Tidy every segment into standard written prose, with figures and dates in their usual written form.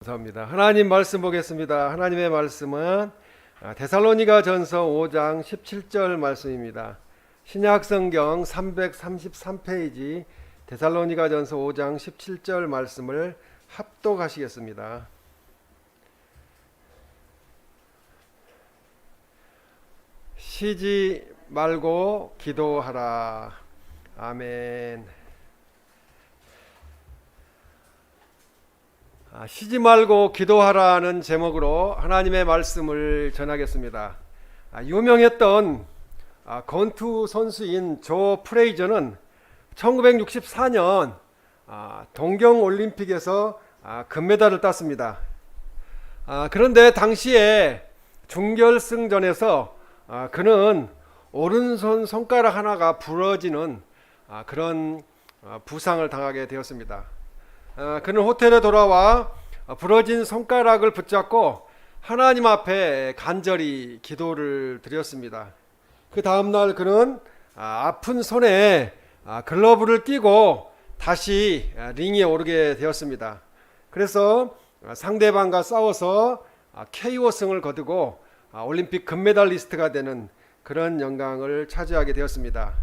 감사합니다. 하나님 말씀 보겠습니다. 하나님의 말씀은 데살로니가 전서 5장 17절 말씀입니다. 신약성경 333페이지 데살로니가 전서 5장 17절 말씀을 합독하시겠습니다. 쉬지 말고 기도하라. 아멘. 쉬지 말고 기도하라는 제목으로 하나님의 말씀을 전하겠습니다. 유명했던 권투 선수인 조 프레이저는 1964년 동경올림픽에서 금메달을 땄습니다. 그런데 당시에 준결승전에서 그는 오른손 손가락 하나가 부러지는 그런 부상을 당하게 되었습니다. 그는 호텔에 돌아와 부러진 손가락을 붙잡고 하나님 앞에 간절히 기도를 드렸습니다. 그 다음날 그는 아픈 손에 글러브를 끼고 다시 링에 오르게 되었습니다. 그래서 상대방과 싸워서 KO승을 거두고 올림픽 금메달리스트가 되는 그런 영광을 차지하게 되었습니다.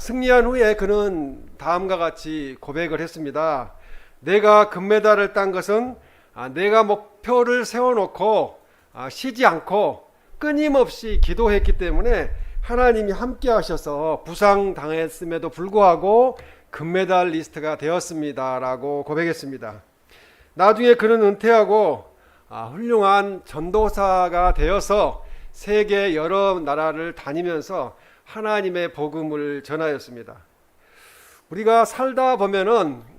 승리한 후에 그는 다음과 같이 고백을 했습니다. 내가 금메달을 딴 것은 내가 목표를 세워놓고 쉬지 않고 끊임없이 기도했기 때문에 하나님이 함께 하셔서 부상당했음에도 불구하고 금메달리스트가 되었습니다 라고 고백했습니다. 나중에 그는 은퇴하고 훌륭한 전도사가 되어서 세계 여러 나라를 다니면서 하나님의 복음을 전하였습니다. 우리가 살다 보면은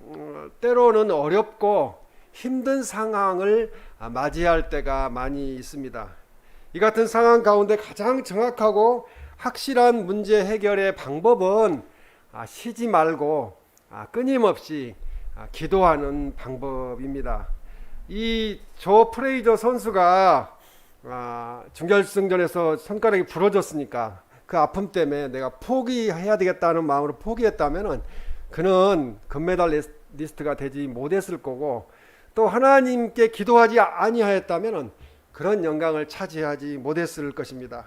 때로는 어렵고 힘든 상황을 맞이할 때가 많이 있습니다. 이 같은 상황 가운데 가장 정확하고 확실한 문제 해결의 방법은 쉬지 말고 끊임없이 기도하는 방법입니다. 이 조 프레이저 선수가 준결승전에서 손가락이 부러졌으니까 그 아픔 때문에 내가 포기해야 되겠다는 마음으로 포기했다면은 그는 금메달리스트가 되지 못했을 거고, 또 하나님께 기도하지 아니하였다면 그런 영광을 차지하지 못했을 것입니다.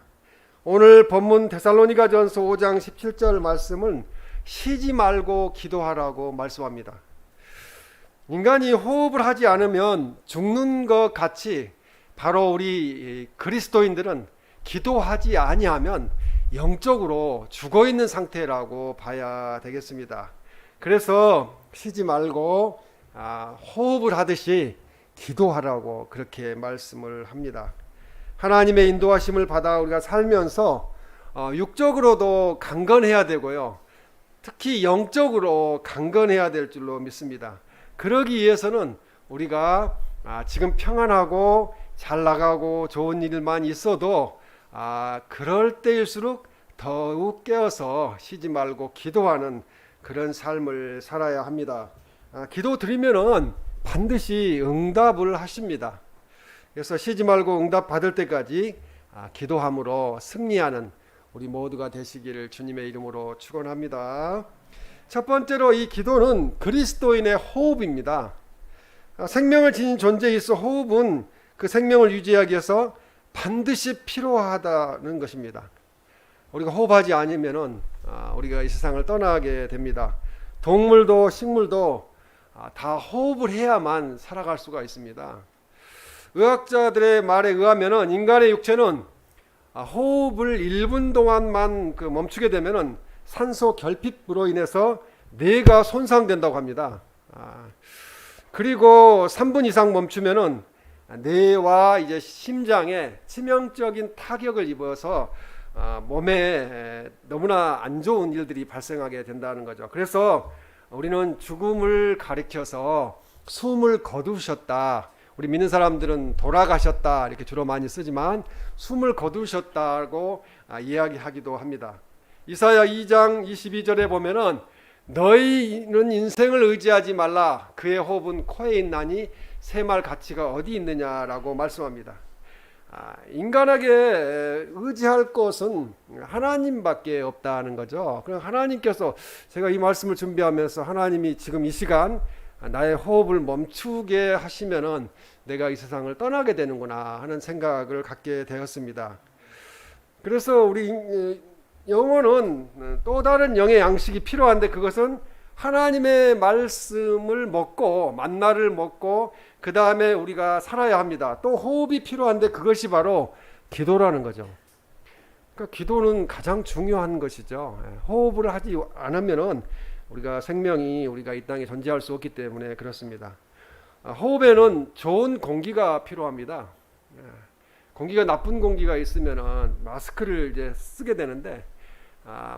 오늘 본문 데살로니가전서 5장 17절 말씀은 쉬지 말고 기도하라고 말씀합니다. 인간이 호흡을 하지 않으면 죽는 것 같이 바로 우리 그리스도인들은 기도하지 아니하면 영적으로 죽어있는 상태라고 봐야 되겠습니다. 그래서 쉬지 말고 호흡을 하듯이 기도하라고 그렇게 말씀을 합니다. 하나님의 인도하심을 받아 우리가 살면서 육적으로도 강건해야 되고요, 특히 영적으로 강건해야 될 줄로 믿습니다. 그러기 위해서는 우리가 지금 평안하고 잘 나가고 좋은 일만 있어도 그럴 때일수록 더욱 깨어서 쉬지 말고 기도하는 그런 삶을 살아야 합니다. 기도 드리면은 반드시 응답을 하십니다. 그래서 쉬지 말고 응답 받을 때까지 기도함으로 승리하는 우리 모두가 되시기를 주님의 이름으로 축원합니다. 첫 번째로 이 기도는 그리스도인의 호흡입니다. 생명을 지닌 존재에 있어 호흡은 그 생명을 유지하기 위해서 반드시 필요하다는 것입니다. 우리가 호흡하지 않으면은 우리가 이 세상을 떠나게 됩니다. 동물도 식물도 다 호흡을 해야만 살아갈 수가 있습니다. 의학자들의 말에 의하면은 인간의 육체는 호흡을 1분 동안만 멈추게 되면은 산소 결핍으로 인해서 뇌가 손상된다고 합니다. 그리고 3분 이상 멈추면은 뇌와 이제 심장에 치명적인 타격을 입어서 몸에 너무나 안 좋은 일들이 발생하게 된다는 거죠. 그래서 우리는 죽음을 가리켜서 숨을 거두셨다, 우리 믿는 사람들은 돌아가셨다 이렇게 주로 많이 쓰지만 숨을 거두셨다고 이야기하기도 합니다. 이사야 2장 22절에 보면은 너희는 인생을 의지하지 말라, 그의 호흡은 코에 있나니 새말 가치가 어디 있느냐라고 말씀합니다. 인간에게 의지할 것은 하나님밖에 없다는 거죠. 그럼 하나님께서, 제가 이 말씀을 준비하면서 하나님이 지금 이 시간 나의 호흡을 멈추게 하시면은 내가 이 세상을 떠나게 되는구나 하는 생각을 갖게 되었습니다. 그래서 우리 영혼은 또 다른 영의 양식이 필요한데, 그것은 하나님의 말씀을 먹고 만나를 먹고 그 다음에 우리가 살아야 합니다. 또 호흡이 필요한데, 그것이 바로 기도라는 거죠. 그러니까 기도는 가장 중요한 것이죠. 호흡을 하지 않으면은 우리가 이 땅에 존재할 수 없기 때문에 그렇습니다. 호흡에는 좋은 공기가 필요합니다. 공기가 나쁜 공기가 있으면은 마스크를 이제 쓰게 되는데,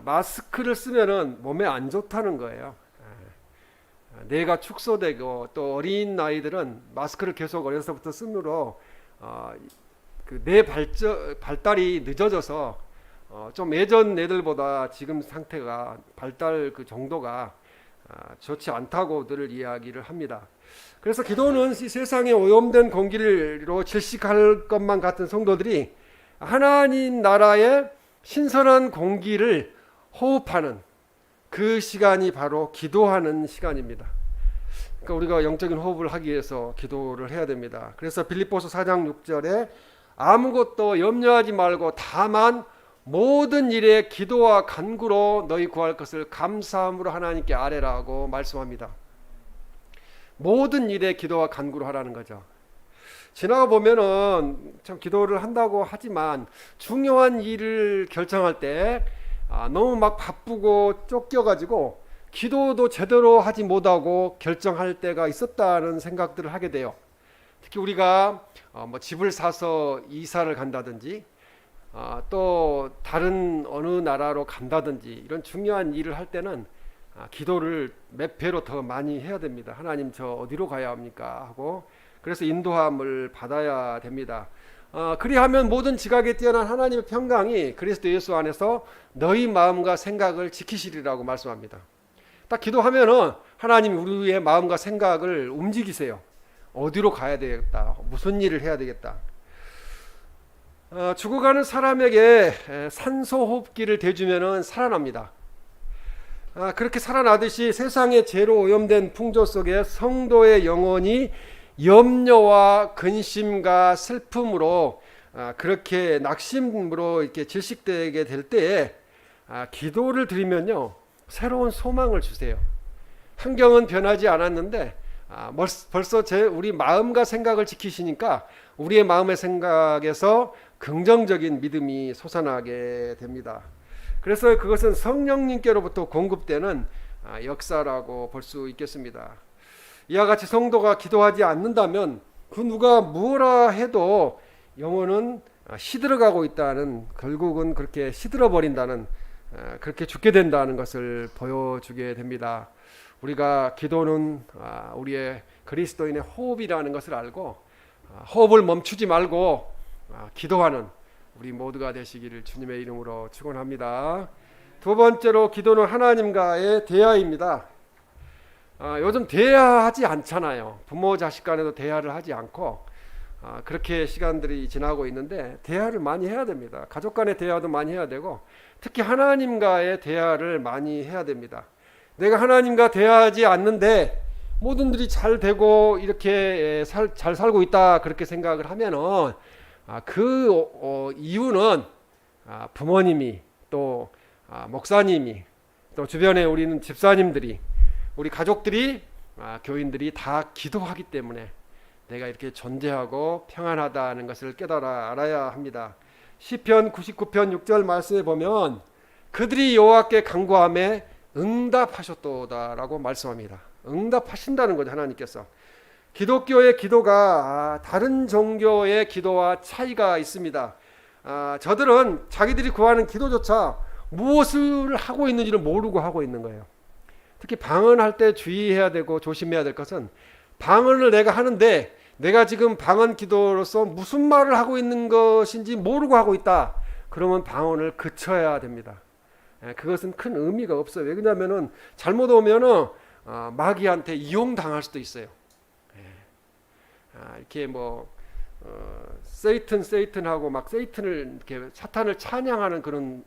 마스크를 쓰면은 몸에 안 좋다는 거예요. 뇌가 축소되고, 또 어린 아이들은 마스크를 계속 어려서부터 쓰므로 그 뇌 발달이 늦어져서 좀 예전 애들보다 지금 상태가 발달 그 정도가 좋지 않다고들 이야기를 합니다. 그래서 기도는 이 세상에 오염된 공기로 질식할 것만 같은 성도들이 하나님 나라의 신선한 공기를 호흡하는 그 시간이 바로 기도하는 시간입니다. 그러니까 우리가 영적인 호흡을 하기 위해서 기도를 해야 됩니다. 그래서 빌립보서 4장 6절에 아무것도 염려하지 말고 다만 모든 일에 기도와 간구로 너희 구할 것을 감사함으로 하나님께 아뢰라고 말씀합니다. 모든 일에 기도와 간구로 하라는 거죠. 지나가 보면은 참 기도를 한다고 하지만 중요한 일을 결정할 때 너무 막 바쁘고 쫓겨가지고 기도도 제대로 하지 못하고 결정할 때가 있었다는 생각들을 하게 돼요. 특히 우리가 뭐 집을 사서 이사를 간다든지 또 다른 어느 나라로 간다든지 이런 중요한 일을 할 때는 기도를 몇 배로 더 많이 해야 됩니다. 하나님, 저 어디로 가야 합니까? 하고, 그래서 인도함을 받아야 됩니다. 그리하면 모든 지각에 뛰어난 하나님의 평강이 그리스도 예수 안에서 너희 마음과 생각을 지키시리라고 말씀합니다. 딱 기도하면은 하나님이 우리의 마음과 생각을 움직이세요. 어디로 가야 되겠다, 무슨 일을 해야 되겠다. 죽어가는 사람에게 산소 호흡기를 대주면은 살아납니다. 그렇게 살아나듯이 세상의 죄로 오염된 풍조 속에 성도의 영혼이 염려와 근심과 슬픔으로 그렇게 낙심으로 이렇게 질식되게 될 때에 기도를 드리면요, 새로운 소망을 주세요. 환경은 변하지 않았는데 벌써 우리 마음과 생각을 지키시니까 우리의 마음의 생각에서 긍정적인 믿음이 솟아나게 됩니다. 그래서 그것은 성령님께로부터 공급되는 역사라고 볼 수 있겠습니다. 이와 같이 성도가 기도하지 않는다면 그 누가 무엇라 해도 영혼은 시들어가고 있다는, 결국은 그렇게 시들어버린다는, 그렇게 죽게 된다는 것을 보여주게 됩니다. 우리가 기도는 우리의 그리스도인의 호흡이라는 것을 알고 호흡을 멈추지 말고 기도하는 우리 모두가 되시기를 주님의 이름으로 축원합니다. 두 번째로, 기도는 하나님과의 대화입니다. 요즘 대화하지 않잖아요. 부모 자식 간에도 대화를 하지 않고 그렇게 시간들이 지나고 있는데, 대화를 많이 해야 됩니다. 가족 간의 대화도 많이 해야 되고, 특히 하나님과의 대화를 많이 해야 됩니다. 내가 하나님과 대화하지 않는데 모든 일이 잘 되고 이렇게 잘 살고 있다, 그렇게 생각을 하면은 그 이유는 부모님이, 또 목사님이, 또 주변에 우리는 집사님들이, 우리 가족들이, 교인들이 다 기도하기 때문에 내가 이렇게 존재하고 평안하다는 것을 깨달아 알아야 합니다. 시편 99편 6절 말씀에 보면 그들이 여호와께 간구하며 응답하셨도다라고 말씀합니다. 응답하신다는 거죠, 하나님께서. 기독교의 기도가 다른 종교의 기도와 차이가 있습니다. 저들은 자기들이 구하는 기도조차 무엇을 하고 있는지를 모르고 하고 있는 거예요. 특히 방언할 때 주의해야 되고 조심해야 될 것은, 방언을 내가 하는데 내가 지금 방언 기도로서 무슨 말을 하고 있는 것인지 모르고 하고 있다, 그러면 방언을 그쳐야 됩니다. 그것은 큰 의미가 없어요. 왜냐하면 잘못 오면은 마귀한테 이용당할 수도 있어요. 이렇게 뭐 세이튼하고 막 세이튼을 이렇게 사탄을 찬양하는 그런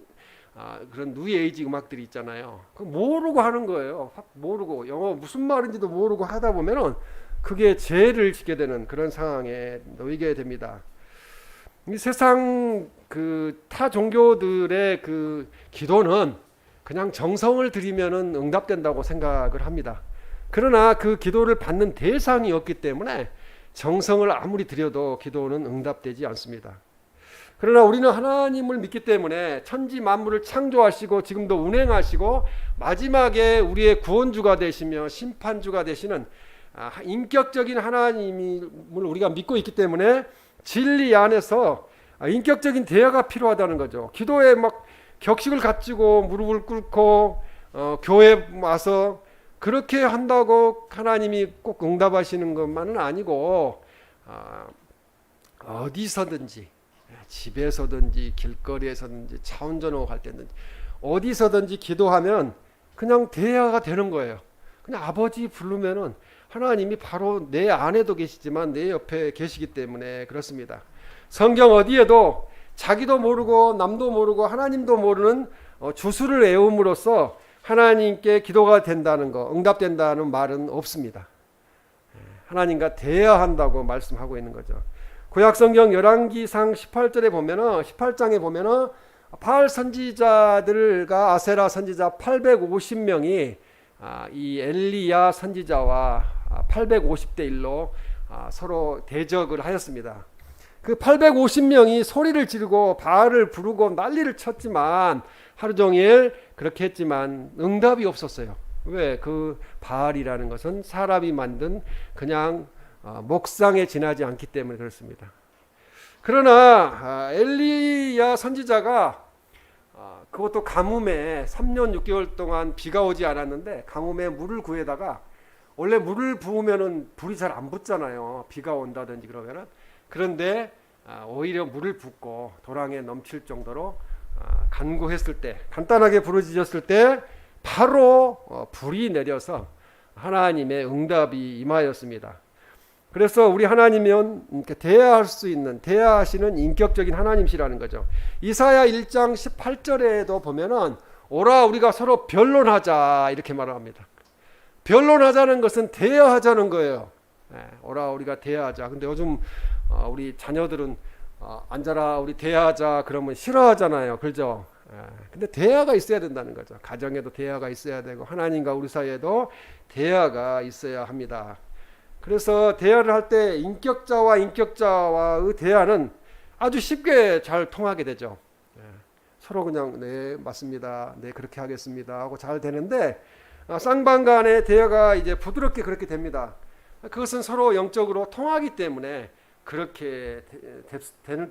뉴에이지 음악들이 있잖아요. 그 모르고 하는 거예요. 모르고 영어 무슨 말인지도 모르고 하다 보면은 크게 죄를 짓게 되는 그런 상황에 놓이게 됩니다. 이 세상 그 타 종교들의 그 기도는 그냥 정성을 들이면은 응답된다고 생각을 합니다. 그러나 그 기도를 받는 대상이 없기 때문에 정성을 아무리 들여도 기도는 응답되지 않습니다. 그러나 우리는 하나님을 믿기 때문에 천지 만물을 창조하시고 지금도 운행하시고 마지막에 우리의 구원주가 되시며 심판주가 되시는 인격적인 하나님을 우리가 믿고 있기 때문에 진리 안에서 인격적인 대화가 필요하다는 거죠. 기도에 막 격식을 갖추고 무릎을 꿇고 교회 와서 그렇게 한다고 하나님이 꼭 응답하시는 것만은 아니고 어디서든지 집에서든지 길거리에서든지 차 운전하고 갈 때든지 어디서든지 기도하면 그냥 대화가 되는 거예요. 그냥 아버지 부르면은 하나님이 바로 내 안에도 계시지만 내 옆에 계시기 때문에 그렇습니다. 성경 어디에도 자기도 모르고 남도 모르고 하나님도 모르는 주술을 외움으로써 하나님께 기도가 된다는 거, 응답된다는 말은 없습니다. 하나님과 대화한다고 말씀하고 있는 거죠. 구약성경 열왕기상 18장에 보면은 바알 선지자들과 아세라 선지자 850명이 이 엘리야 선지자와 850대 1로 서로 대적을 하였습니다. 그 850명이 소리를 지르고 바알을 부르고 난리를 쳤지만 하루 종일 그렇게 했지만 응답이 없었어요. 왜? 그 바알이라는 것은 사람이 만든 그냥 목상에 지나지 않기 때문에 그렇습니다. 그러나 엘리야 선지자가 그것도 가뭄에 3년 6개월 동안 비가 오지 않았는데 가뭄에 물을 구해다가 원래 물을 부으면은 불이 잘 안 붙잖아요. 비가 온다든지 그러면은. 그런데 오히려 물을 붓고 도랑에 넘칠 정도로 간구했을 때, 간단하게 부르짖었을 때 바로 불이 내려서 하나님의 응답이 임하였습니다. 그래서 우리 하나님은 대화할 수 있는, 대화하시는 인격적인 하나님이시라는 거죠. 이사야 1장 18절에도 보면은 오라 우리가 서로 변론하자 이렇게 말합니다. 변론하자는 것은 대화하자는 거예요. 오라 우리가 대화하자. 근데 요즘 우리 자녀들은 앉아라 우리 대화하자 그러면 싫어하잖아요. 그렇죠? 근데 대화가 있어야 된다는 거죠. 가정에도 대화가 있어야 되고 하나님과 우리 사이에도 대화가 있어야 합니다. 그래서 대화를 할 때 인격자와의 대화는 아주 쉽게 잘 통하게 되죠. 서로 그냥 네 맞습니다. 네 그렇게 하겠습니다 하고 잘 되는데 쌍방 간의 대화가 이제 부드럽게 그렇게 됩니다. 그것은 서로 영적으로 통하기 때문에 그렇게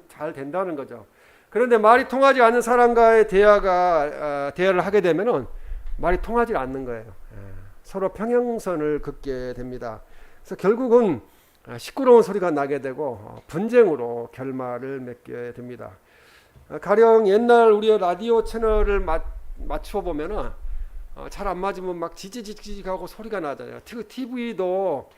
잘 된다는 거죠. 그런데 말이 통하지 않는 사람과의 대화를 하게 되면은 말이 통하지 않는 거예요. 서로 평행선을 긋게 됩니다. 그래서 결국은 시끄러운 소리가 나게 되고 분쟁으로 결말을 맺게 됩니다. 가령 옛날 우리 라디오 채널을 맞춰 보면은 잘 안 맞으면 막 지지직하고 소리가 나잖아요. TV도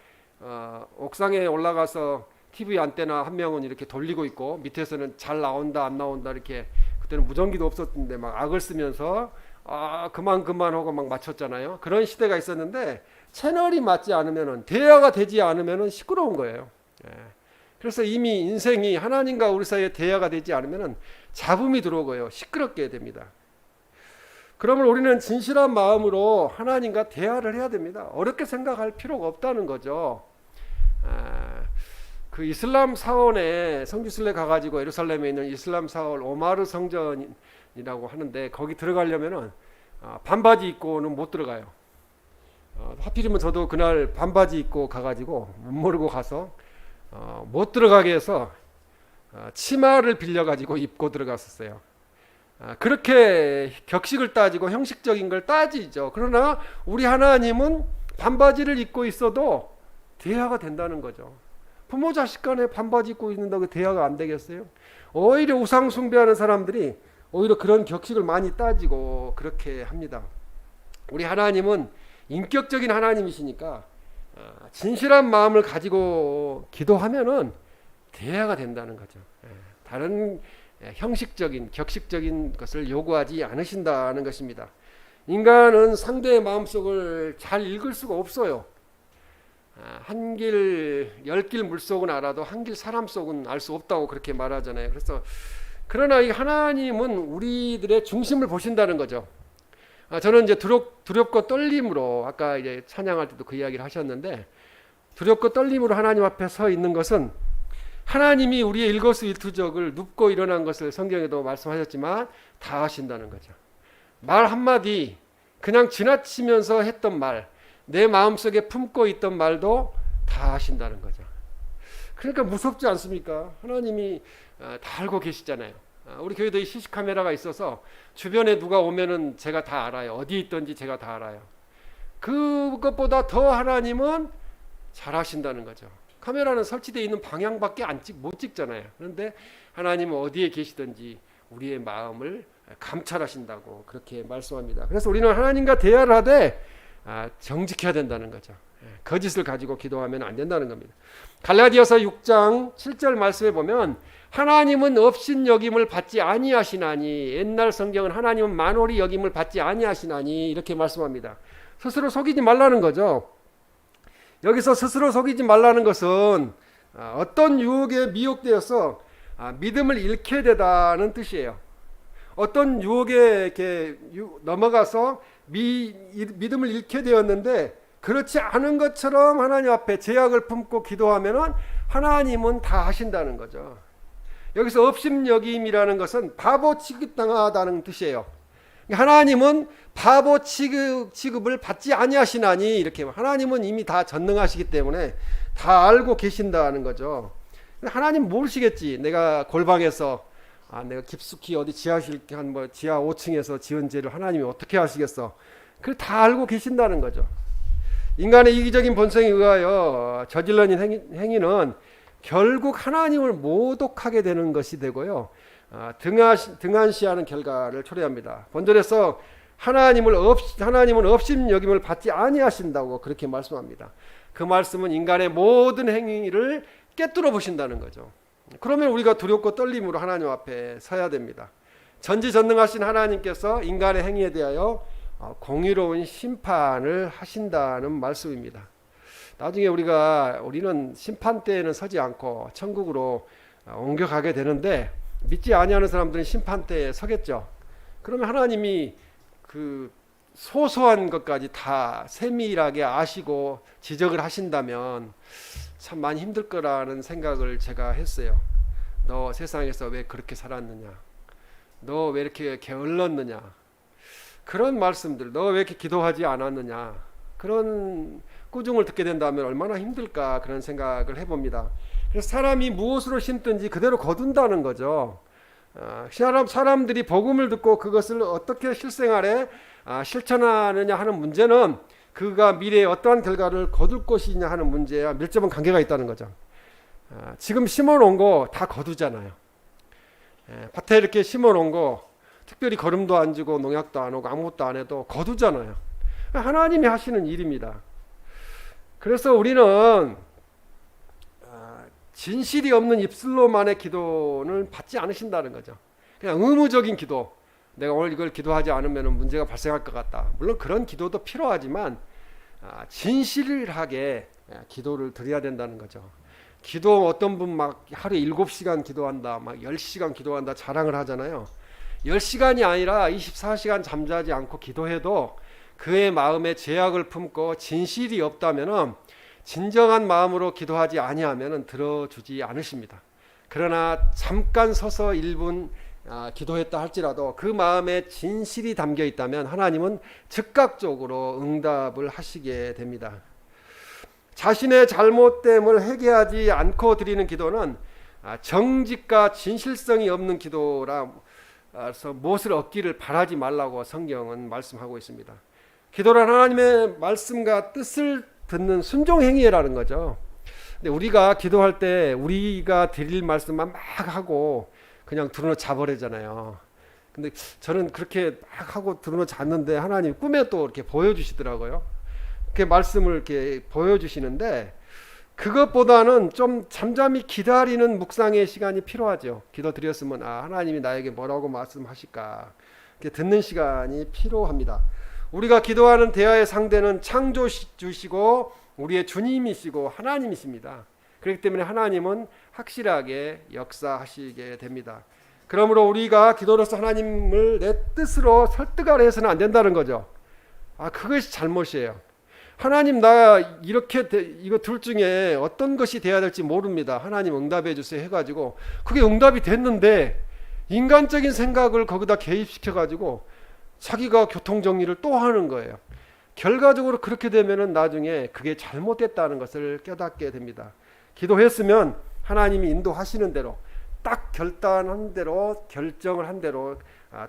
옥상에 올라가서 TV 안테나 한 명은 이렇게 돌리고 있고 밑에서는 잘 나온다 안 나온다 이렇게 그때는 무전기도 없었는데 막 악을 쓰면서 그만 하고 막 맞췄잖아요. 그런 시대가 있었는데 채널이 맞지 않으면은 대화가 되지 않으면은 시끄러운 거예요. 그래서 이미 인생이 하나님과 우리 사이에 대화가 되지 않으면은 잡음이 들어오고요. 시끄럽게 됩니다. 그러면 우리는 진실한 마음으로 하나님과 대화를 해야 됩니다. 어렵게 생각할 필요가 없다는 거죠. 그 이슬람 사원에 성지순례 가가지고 예루살렘에 있는 이슬람 사원 오마르 성전이라고 하는데 거기 들어가려면은 반바지 입고는 못 들어가요. 하필이면 저도 그날 반바지 입고 가가지고 못 모르고 가서 못 들어가게 해서 치마를 빌려가지고 입고 들어갔었어요. 그렇게 격식을 따지고 형식적인 걸 따지죠. 그러나 우리 하나님은 반바지를 입고 있어도 대화가 된다는 거죠. 부모 자식 간에 반바지 입고 있는다고 대화가 안 되겠어요? 오히려 우상 숭배하는 사람들이 오히려 그런 격식을 많이 따지고 그렇게 합니다. 우리 하나님은 인격적인 하나님이시니까 진실한 마음을 가지고 기도하면은 대화가 된다는 거죠. 다른 형식적인 격식적인 것을 요구하지 않으신다는 것입니다. 인간은 상대의 마음속을 잘 읽을 수가 없어요. 한길 10길 물속은 알아도 한길 사람 속은 알 수 없다고 그렇게 말하잖아요. 그래서 그러나 이 하나님은 우리들의 중심을 보신다는 거죠. 저는 이제 두렵고 떨림으로 아까 이제 찬양할 때도 그 이야기를 하셨는데 두렵고 떨림으로 하나님 앞에 서 있는 것은 하나님이 우리의 일거수일투족을 눕고 일어난 것을 성경에도 말씀하셨지만 다 하신다는 거죠. 말 한마디 그냥 지나치면서 했던 말, 내 마음속에 품고 있던 말도 다 하신다는 거죠. 그러니까 무섭지 않습니까? 하나님이 다 알고 계시잖아요. 우리 교회도 이 CC 카메라가 있어서 주변에 누가 오면은 제가 다 알아요. 어디 있든지 제가 다 알아요. 그것보다 더 하나님은 잘 하신다는 거죠. 카메라는 설치되어 있는 방향밖에 못 찍잖아요. 그런데 하나님은 어디에 계시든지 우리의 마음을 감찰하신다고 그렇게 말씀합니다. 그래서 우리는 하나님과 대화를 하되 정직해야 된다는 거죠. 거짓을 가지고 기도하면 안 된다는 겁니다. 갈라디아서 6장 7절 말씀에 보면 하나님은 업신여김을 받지 아니하시나니, 옛날 성경은 하나님은 만홀히 여김을 받지 아니하시나니 이렇게 말씀합니다. 스스로 속이지 말라는 거죠. 여기서 스스로 속이지 말라는 것은 어떤 유혹에 미혹되어서 믿음을 잃게 되다는 뜻이에요. 어떤 유혹에 이렇게 넘어가서 믿음을 잃게 되었는데 그렇지 않은 것처럼 하나님 앞에 제약을 품고 기도하면은 하나님은 다 하신다는 거죠. 여기서 업신여김이라는 것은 바보 취급당하다는 뜻이에요. 하나님은 바보 취급을 받지 아니하시나니, 이렇게 하나님은 이미 다 전능하시기 때문에 다 알고 계신다는 거죠. 하나님 모르시겠지. 내가 골방에서 내가 깊숙이 어디 지하실 지하 5층에서 지은 죄를 하나님이 어떻게 하시겠어? 그걸 다 알고 계신다는 거죠. 인간의 이기적인 본성에 의하여 저질러진 행위는 결국 하나님을 모독하게 되는 것이 되고요, 등한시하는 결과를 초래합니다. 본절에서 하나님은 업신여김을 받지 아니하신다고 그렇게 말씀합니다. 그 말씀은 인간의 모든 행위를 꿰뚫어 보신다는 거죠. 그러면 우리가 두렵고 떨림으로 하나님 앞에 서야 됩니다. 전지전능하신 하나님께서 인간의 행위에 대하여 공의로운 심판을 하신다는 말씀입니다. 나중에 우리는 심판대에는 서지 않고 천국으로 옮겨가게 되는데, 믿지 아니하는 사람들은 심판대에 서겠죠. 그러면 하나님이 그 소소한 것까지 다 세밀하게 아시고 지적을 하신다면 참 많이 힘들 거라는 생각을 제가 했어요. 너 세상에서 왜 그렇게 살았느냐, 너 왜 이렇게 게을렀느냐, 그런 말씀들, 너 왜 이렇게 기도하지 않았느냐, 그런 꾸중을 듣게 된다면 얼마나 힘들까, 그런 생각을 해봅니다. 그래서 사람이 무엇으로 심든지 그대로 거둔다는 거죠. 사람들이 복음을 듣고 그것을 어떻게 실생활에 실천하느냐 하는 문제는 그가 미래에 어떠한 결과를 거둘 것이냐 하는 문제와 밀접한 관계가 있다는 거죠. 지금 심어놓은 거 다 거두잖아요. 밭에 이렇게 심어놓은 거 특별히 거름도 안 주고 농약도 안 하고 아무것도 안 해도 거두잖아요. 하나님이 하시는 일입니다. 그래서 우리는 진실이 없는 입술로만의 기도는 받지 않으신다는 거죠. 그냥 의무적인 기도, 내가 오늘 이걸 기도하지 않으면 문제가 발생할 것 같다, 물론 그런 기도도 필요하지만 진실하게 기도를 드려야 된다는 거죠. 기도, 어떤 분 막 하루에 7시간 기도한다, 막 10시간 기도한다 자랑을 하잖아요. 10시간이 아니라 24시간 잠자지 않고 기도해도 그의 마음에 죄악을 품고 진실이 없다면은, 진정한 마음으로 기도하지 아니하면은 들어주지 않으십니다. 그러나 잠깐 서서 1분 기도했다 할지라도 그 마음에 진실이 담겨 있다면 하나님은 즉각적으로 응답을 하시게 됩니다. 자신의 잘못됨을 회개하지 않고 드리는 기도는 정직과 진실성이 없는 기도라서 무엇을 얻기를 바라지 말라고 성경은 말씀하고 있습니다. 기도란 하나님의 말씀과 뜻을 듣는 순종 행위라는 거죠. 근데 우리가 기도할 때 우리가 드릴 말씀만 막 하고 그냥 드러누워 자버리잖아요. 근데 저는 그렇게 막 하고 드러누워 잤는데 하나님 꿈에 또 이렇게 보여주시더라고요. 이렇게 말씀을 이렇게 보여주시는데, 그것보다는 좀 잠잠히 기다리는 묵상의 시간이 필요하죠. 기도 드렸으면 하나님이 나에게 뭐라고 말씀하실까, 이렇게 듣는 시간이 필요합니다. 우리가 기도하는 대화의 상대는 창조주시고 우리의 주님이시고 하나님이십니다. 그렇기 때문에 하나님은 확실하게 역사하시게 됩니다. 그러므로 우리가 기도로서 하나님을 내 뜻으로 설득하려 해서는 안 된다는 거죠. 그것이 잘못이에요. 하나님 나 이렇게 이거 둘 중에 어떤 것이 돼야 될지 모릅니다. 하나님 응답해 주세요 해가지고 그게 응답이 됐는데 인간적인 생각을 거기다 개입시켜 가지고 자기가 교통정리를 또 하는 거예요. 결과적으로 그렇게 되면은 나중에 그게 잘못됐다는 것을 깨닫게 됩니다. 기도했으면 하나님이 인도하시는 대로 딱 결단한 대로 결정을 한 대로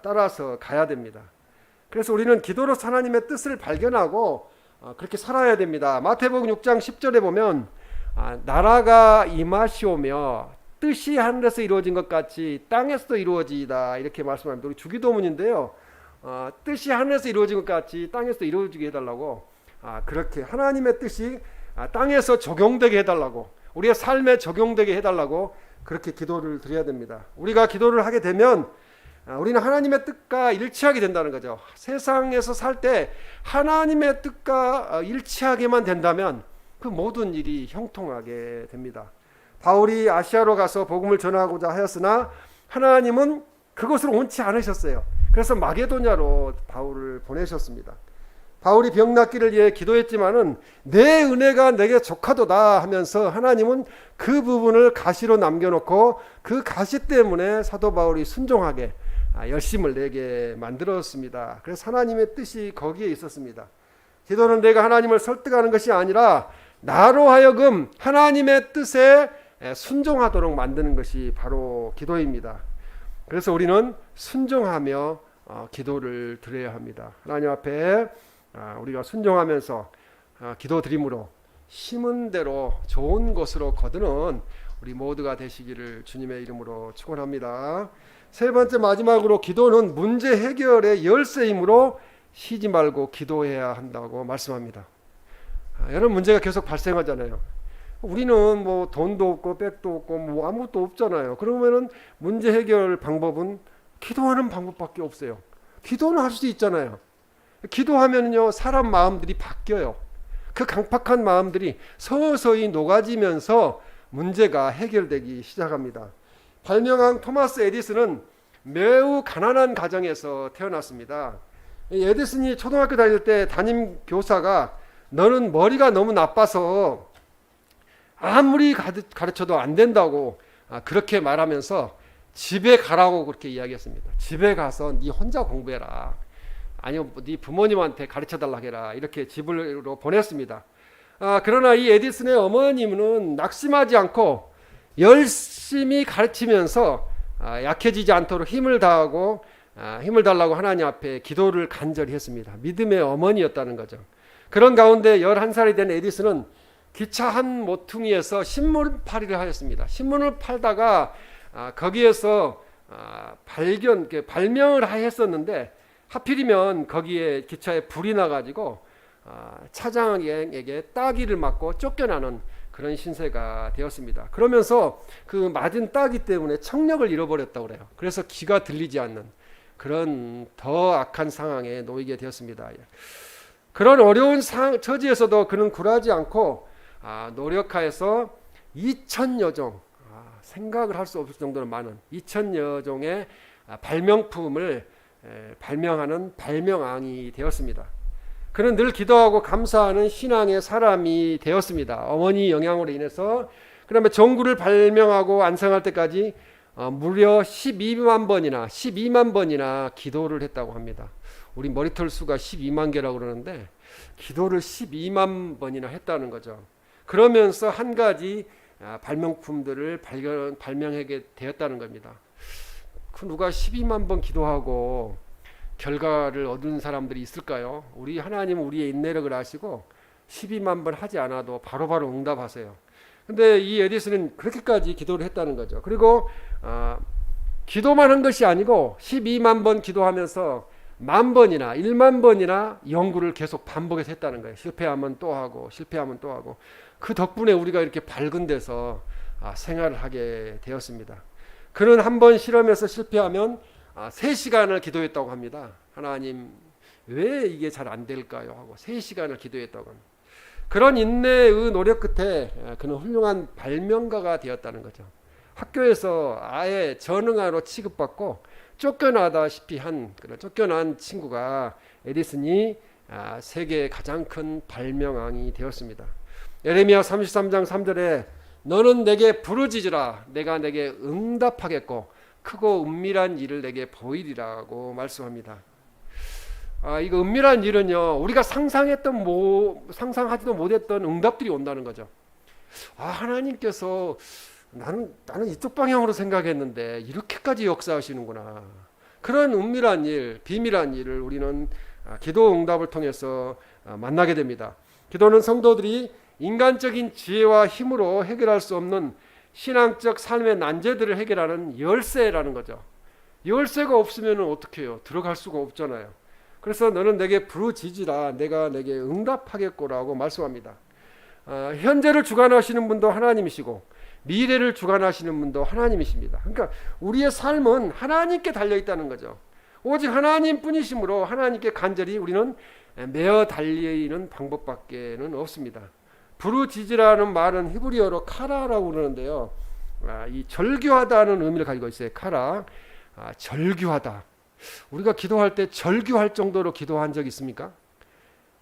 따라서 가야 됩니다. 그래서 우리는 기도로서 하나님의 뜻을 발견하고 그렇게 살아야 됩니다. 마태복음 6장 10절에 보면 나라가 임하시오며 뜻이 하늘에서 이루어진 것 같이 땅에서도 이루어지이다 이렇게 말씀합니다. 우리 주기도문인데요. 뜻이 하늘에서 이루어진 것 같이 땅에서도 이루어지게 해달라고 그렇게 하나님의 뜻이 땅에서 적용되게 해달라고 우리의 삶에 적용되게 해달라고 그렇게 기도를 드려야 됩니다. 우리가 기도를 하게 되면 우리는 하나님의 뜻과 일치하게 된다는 거죠. 세상에서 살 때 하나님의 뜻과 일치하게만 된다면 그 모든 일이 형통하게 됩니다. 바울이 아시아로 가서 복음을 전하고자 하였으나 하나님은 그것을 원치 않으셨어요. 그래서 마게도냐로 바울을 보내셨습니다. 바울이 병 낫기를 위해 기도했지만은 내 은혜가 내게 족하도다 하면서 하나님은 그 부분을 가시로 남겨놓고 그 가시 때문에 사도 바울이 순종하게 열심을 내게 만들었습니다. 그래서 하나님의 뜻이 거기에 있었습니다. 기도는 내가 하나님을 설득하는 것이 아니라 나로 하여금 하나님의 뜻에 순종하도록 만드는 것이 바로 기도입니다. 그래서 우리는 순종하며 기도를 드려야 합니다. 하나님 앞에 우리가 순종하면서 기도 드림으로 심은 대로 좋은 것으로 거두는 우리 모두가 되시기를 주님의 이름으로 축원합니다. 세 번째 마지막으로 기도는 문제 해결의 열쇠이므로 쉬지 말고 기도해야 한다고 말씀합니다. 여러 문제가 계속 발생하잖아요. 우리는 뭐 돈도 없고 백도 없고 뭐 아무것도 없잖아요. 그러면은 문제 해결 방법은 기도하는 방법밖에 없어요. 기도는 할 수도 있잖아요. 기도하면요 사람 마음들이 바뀌어요. 그 강팍한 마음들이 서서히 녹아지면서 문제가 해결되기 시작합니다. 발명왕 토마스 에디슨은 매우 가난한 가정에서 태어났습니다. 에디슨이 초등학교 다닐 때 담임 교사가 너는 머리가 너무 나빠서 아무리 가르쳐도 안 된다고 그렇게 말하면서 집에 가라고 그렇게 이야기했습니다. 집에 가서 네 혼자 공부해라. 아니면 네 부모님한테 가르쳐달라고 해라. 이렇게 집으로 보냈습니다. 그러나 이 에디슨의 어머님은 낙심하지 않고 열심히 가르치면서 약해지지 않도록 힘을 다하고 힘을 달라고 하나님 앞에 기도를 간절히 했습니다. 믿음의 어머니였다는 거죠. 그런 가운데 11살이 된 에디슨은 기차 한 모퉁이에서 신문팔이를 하였습니다. 신문을 팔다가 거기에서 발명을 했었는데 하필이면 거기에 기차에 불이 나가지고 차장에게 따귀를 맞고 쫓겨나는 그런 신세가 되었습니다. 그러면서 그 맞은 따귀 때문에 청력을 잃어버렸다고 그래요. 그래서 귀가 들리지 않는 그런 더 악한 상황에 놓이게 되었습니다. 그런 어려운 처지에서도 그는 굴하지 않고 노력하여서 2000여 종, 생각을 할 수 없을 정도로 많은 2000여 종의 발명품을 발명하는 발명왕이 되었습니다. 그는 늘 기도하고 감사하는 신앙의 사람이 되었습니다. 어머니 영향으로 인해서. 그다음에 전구를 발명하고 완성할 때까지 무려 12만 번이나 기도를 했다고 합니다. 우리 머리털 수가 12만 개라고 그러는데 기도를 12만 번이나 했다는 거죠. 그러면서 한 가지 발명품들을 발명하게 되었다는 겁니다. 그 누가 12만 번 기도하고 결과를 얻은 사람들이 있을까요? 우리 하나님은 우리의 인내력을 아시고 12만 번 하지 않아도 바로바로 응답하세요. 근데 이 에디슨은 그렇게까지 기도를 했다는 거죠. 그리고 기도만 한 것이 아니고 12만 번 기도하면서 10,000번이나 10,000번이나 연구를 계속 반복해서 했다는 거예요. 실패하면 또 하고 실패하면 또 하고. 그 덕분에 우리가 이렇게 밝은 데서 생활을 하게 되었습니다. 그는 한 번 실험해서 실패하면 3시간을 기도했다고 합니다. 하나님 왜 이게 잘 안 될까요? 하고 3시간을 기도했다고 합니다. 그런 인내의 노력 끝에 그는 훌륭한 발명가가 되었다는 거죠. 학교에서 아예 전응아로 취급받고 쫓겨나다시피 한 그런 쫓겨난 친구가 에디슨이 세계의 가장 큰 발명왕이 되었습니다. 예레미야 33장 3절에 너는 내게 부르짖으라 내가 내게 응답하겠고 크고 은밀한 일을 내게 보이리라고 말씀합니다. 이거 은밀한 일은요, 우리가 상상하지도 못했던 응답들이 온다는 거죠. 하나님께서 나는 이쪽 방향으로 생각했는데 이렇게까지 역사하시는구나. 그런 은밀한 일, 비밀한 일을 우리는 기도 응답을 통해서 만나게 됩니다. 기도는 성도들이 인간적인 지혜와 힘으로 해결할 수 없는 신앙적 삶의 난제들을 해결하는 열쇠라는 거죠. 열쇠가 없으면 어떻게 해요? 들어갈 수가 없잖아요. 그래서 너는 내게 부르짖으라 내가 내게 응답하겠고라고 말씀합니다. 현재를 주관하시는 분도 하나님이시고 미래를 주관하시는 분도 하나님이십니다. 그러니까 우리의 삶은 하나님께 달려있다는 거죠. 오직 하나님뿐이시므로 하나님께 간절히 우리는 매어 달리는 방법밖에는 없습니다. 부르짖으라는 말은 히브리어로 카라라고 그러는데요. 이 절규하다는 의미를 가지고 있어요. 카라, 절규하다. 우리가 기도할 때 절규할 정도로 기도한 적 있습니까?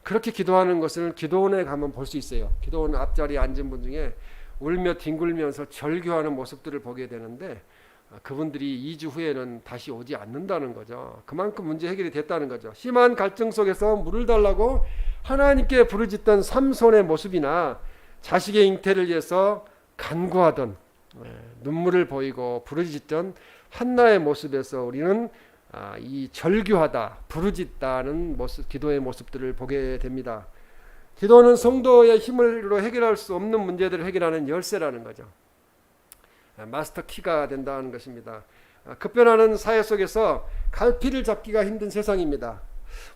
그렇게 기도하는 것을 기도원에 가면 볼 수 있어요. 기도원 앞자리에 앉은 분 중에 울며 뒹굴면서 절규하는 모습들을 보게 되는데 그분들이 2주 후에는 다시 오지 않는다는 거죠. 그만큼 문제 해결이 됐다는 거죠. 심한 갈등 속에서 물을 달라고 하나님께 부르짖던 삼손의 모습이나 자식의 잉태를 위해서 간구하던 눈물을 보이고 부르짖던 한나의 모습에서 우리는 이 절규하다, 부르짖다는 모습, 기도의 모습들을 보게 됩니다. 기도는 성도의 힘으로 해결할 수 없는 문제들을 해결하는 열쇠라는 거죠. 마스터 키가 된다는 것입니다. 급변하는 사회 속에서 갈피를 잡기가 힘든 세상입니다.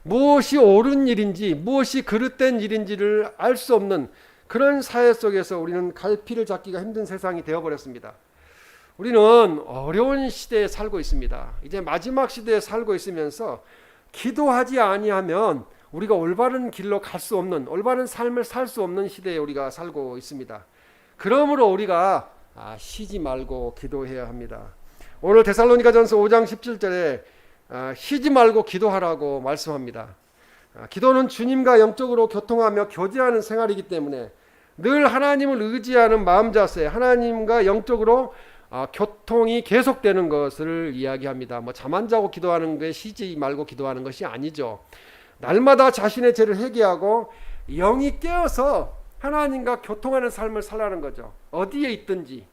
무엇이 옳은 일인지 무엇이 그릇된 일인지를 알 수 없는 그런 사회 속에서 우리는 갈피를 잡기가 힘든 세상이 되어버렸습니다. 우리는 어려운 시대에 살고 있습니다. 이제 마지막 시대에 살고 있으면서 기도하지 아니하면 우리가 올바른 길로 갈 수 없는, 올바른 삶을 살 수 없는 시대에 우리가 살고 있습니다. 그러므로 우리가 쉬지 말고 기도해야 합니다. 오늘 데살로니가전서 5장 17절에 쉬지 말고 기도하라고 말씀합니다. 기도는 주님과 영적으로 교통하며 교제하는 생활이기 때문에 늘 하나님을 의지하는 마음 자세, 하나님과 영적으로 교통이 계속되는 것을 이야기합니다. 잠 안 자고 기도하는 게 쉬지 말고 기도하는 것이 아니죠. 날마다 자신의 죄를 회개하고 영이 깨어서 하나님과 교통하는 삶을 살라는 거죠. 어디에 있든지.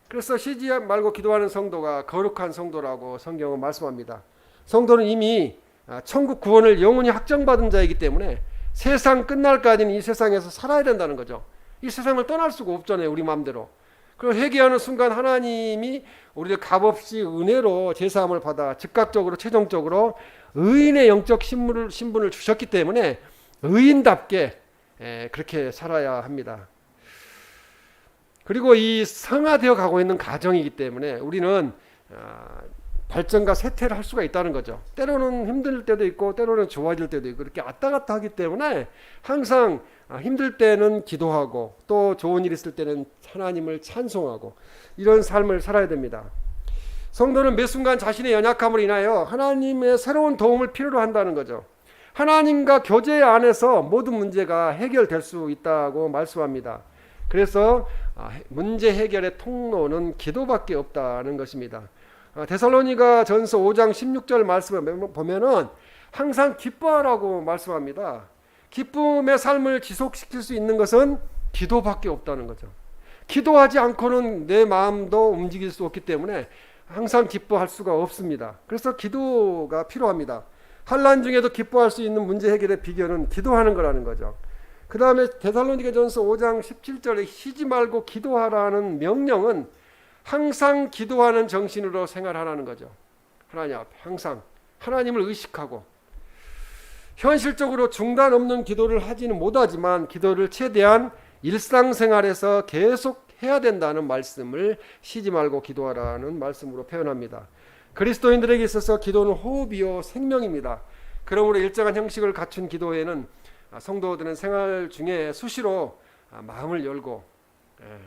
그래서 쉬지 말고 기도하는 성도가 거룩한 성도라고 성경은 말씀합니다. 성도는 이미 천국 구원을 영원히 확정받은 자이기 때문에 세상 끝날까지는 이 세상에서 살아야 된다는 거죠. 이 세상을 떠날 수가 없잖아요. 우리 마음대로. 그리고 회개하는 순간 하나님이 우리를 값없이 은혜로 제사함을 받아 즉각적으로 최종적으로 의인의 영적 신분을 주셨기 때문에 의인답게 그렇게 살아야 합니다. 그리고 이 성화되어 가고 있는 가정이기 때문에 우리는 발전과 쇠퇴를 할 수가 있다는 거죠. 때로는 힘들 때도 있고 때로는 좋아질 때도 있고 이렇게 왔다 갔다 하기 때문에 항상 힘들 때는 기도하고 또 좋은 일 있을 때는 하나님을 찬송하고 이런 삶을 살아야 됩니다. 성도는 매 순간 자신의 연약함을 인하여 하나님의 새로운 도움을 필요로 한다는 거죠. 하나님과 교제 안에서 모든 문제가 해결될 수 있다고 말씀합니다. 그래서 문제 해결의 통로는 기도밖에 없다는 것입니다. 데살로니가 전서 5장 16절 말씀을 보면은 항상 기뻐하라고 말씀합니다. 기쁨의 삶을 지속시킬 수 있는 것은 기도밖에 없다는 거죠. 기도하지 않고는 내 마음도 움직일 수 없기 때문에 항상 기뻐할 수가 없습니다. 그래서 기도가 필요합니다. 환난 중에도 기뻐할 수 있는 문제 해결의 비결은 기도하는 거라는 거죠. 그 다음에 데살로니가전서 5장 17절에 쉬지 말고 기도하라는 명령은 항상 기도하는 정신으로 생활하라는 거죠. 하나님 앞에 항상 하나님을 의식하고 현실적으로 중단 없는 기도를 하지는 못하지만 기도를 최대한 일상생활에서 계속 해야 된다는 말씀을 쉬지 말고 기도하라는 말씀으로 표현합니다. 그리스도인들에게 있어서 기도는 호흡이요 생명입니다. 그러므로 일정한 형식을 갖춘 기도에는 성도들은 생활 중에 수시로 마음을 열고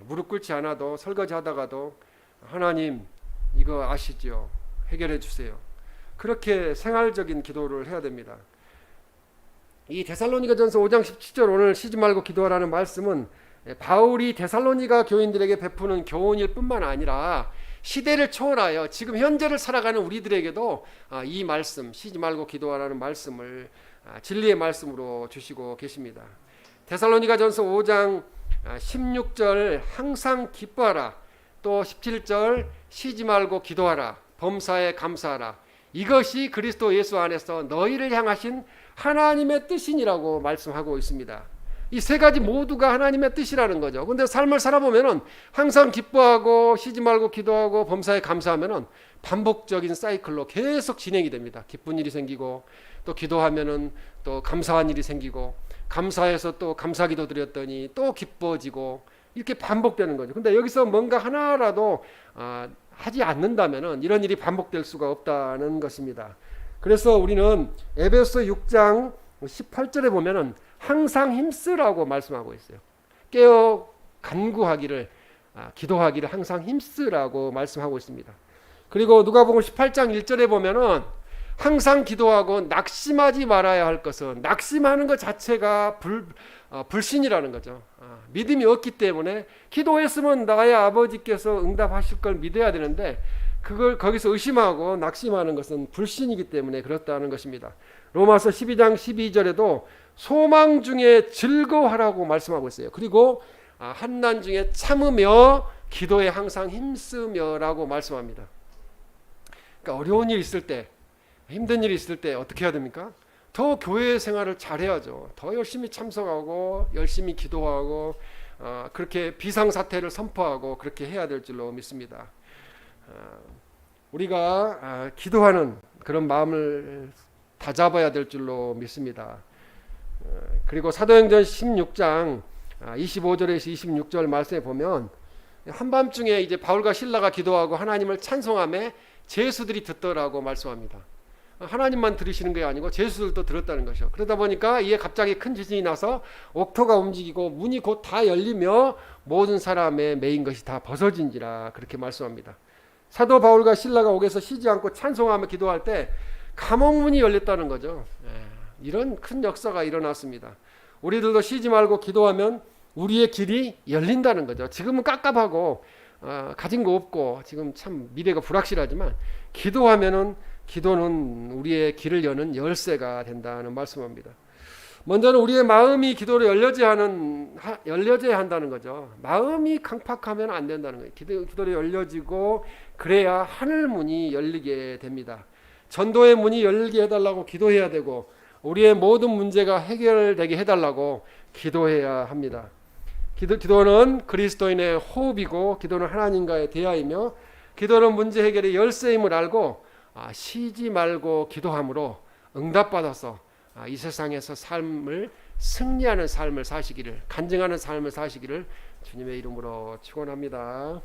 무릎 꿇지 않아도 설거지하다가도 하나님 이거 아시죠? 해결해 주세요. 그렇게 생활적인 기도를 해야 됩니다. 이 데살로니가전서 5장 17절 오늘 쉬지 말고 기도하라는 말씀은 바울이 데살로니가 교인들에게 베푸는 교훈일 뿐만 아니라 시대를 초월하여 지금 현재를 살아가는 우리들에게도 이 말씀 쉬지 말고 기도하라는 말씀을 진리의 말씀으로 주시고 계십니다. 데살로니가전서 5장 16절 항상 기뻐하라, 또 17절 쉬지 말고 기도하라, 범사에 감사하라, 이것이 그리스도 예수 안에서 너희를 향하신 하나님의 뜻이니라고 말씀하고 있습니다. 이 세 가지 모두가 하나님의 뜻이라는 거죠. 근데 삶을 살아보면은 항상 기뻐하고 쉬지 말고 기도하고 범사에 감사하면은 반복적인 사이클로 계속 진행이 됩니다. 기쁜 일이 생기고 또 기도하면은 또 감사한 일이 생기고 감사해서 또 감사기도 드렸더니 또 기뻐지고 이렇게 반복되는 거죠. 근데 여기서 뭔가 하나라도 하지 않는다면은 이런 일이 반복될 수가 없다는 것입니다. 그래서 우리는 에베소 6장 18절에 보면은 항상 힘쓰라고 말씀하고 있어요. 깨어 간구하기를 기도하기를 항상 힘쓰라고 말씀하고 있습니다. 그리고 누가복음 18장 1절에 보면은 항상 기도하고 낙심하지 말아야 할 것은, 낙심하는 것 자체가 불신이라는 거죠. 믿음이 없기 때문에 기도했으면 나의 아버지께서 응답하실 걸 믿어야 되는데 그걸 거기서 의심하고 낙심하는 것은 불신이기 때문에 그렇다는 것입니다. 로마서 12장 12절에도 소망 중에 즐거워하라고 말씀하고 있어요. 그리고 한난 중에 참으며 기도에 항상 힘쓰며라고 말씀합니다. 그러니까 어려운 일이 있을 때, 힘든 일이 있을 때 어떻게 해야 됩니까? 더 교회 생활을 잘해야죠. 더 열심히 참석하고 열심히 기도하고 그렇게 비상사태를 선포하고 그렇게 해야 될 줄로 믿습니다. 우리가 기도하는 그런 마음을 다잡아야 될 줄로 믿습니다. 그리고 사도행전 16장 25절에서 26절 말씀에 보면 한밤중에 이제 바울과 실라가 기도하고 하나님을 찬송하며 제수들이 듣더라고 말씀합니다. 하나님만 들으시는 게 아니고 제수들도 들었다는 것이죠. 그러다 보니까 이에 갑자기 큰 지진이 나서 옥토가 움직이고 문이 곧 다 열리며 모든 사람의 매인 것이 다 벗어진지라 그렇게 말씀합니다. 사도 바울과 실라가 옥에서 쉬지 않고 찬송하며 기도할 때 감옥문이 열렸다는 거죠. 이런 큰 역사가 일어났습니다. 우리들도 쉬지 말고 기도하면 우리의 길이 열린다는 거죠. 지금은 깝깝하고 가진 거 없고 지금 참 미래가 불확실하지만 기도는 우리의 길을 여는 열쇠가 된다는 말씀입니다. 먼저는 우리의 마음이 기도로 열려져야 한다는 거죠. 마음이 강팍하면 안 된다는 거예요. 기도로 열려지고 그래야 하늘 문이 열리게 됩니다. 전도의 문이 열리게 해달라고 기도해야 되고 우리의 모든 문제가 해결되게 해달라고 기도해야 합니다. 기도는 그리스도인의 호흡이고 기도는 하나님과의 대화이며 기도는 문제 해결의 열쇠임을 알고 쉬지 말고 기도함으로 응답받아서 이 세상에서 삶을 승리하는 삶을 사시기를, 간증하는 삶을 사시기를 주님의 이름으로 축원합니다.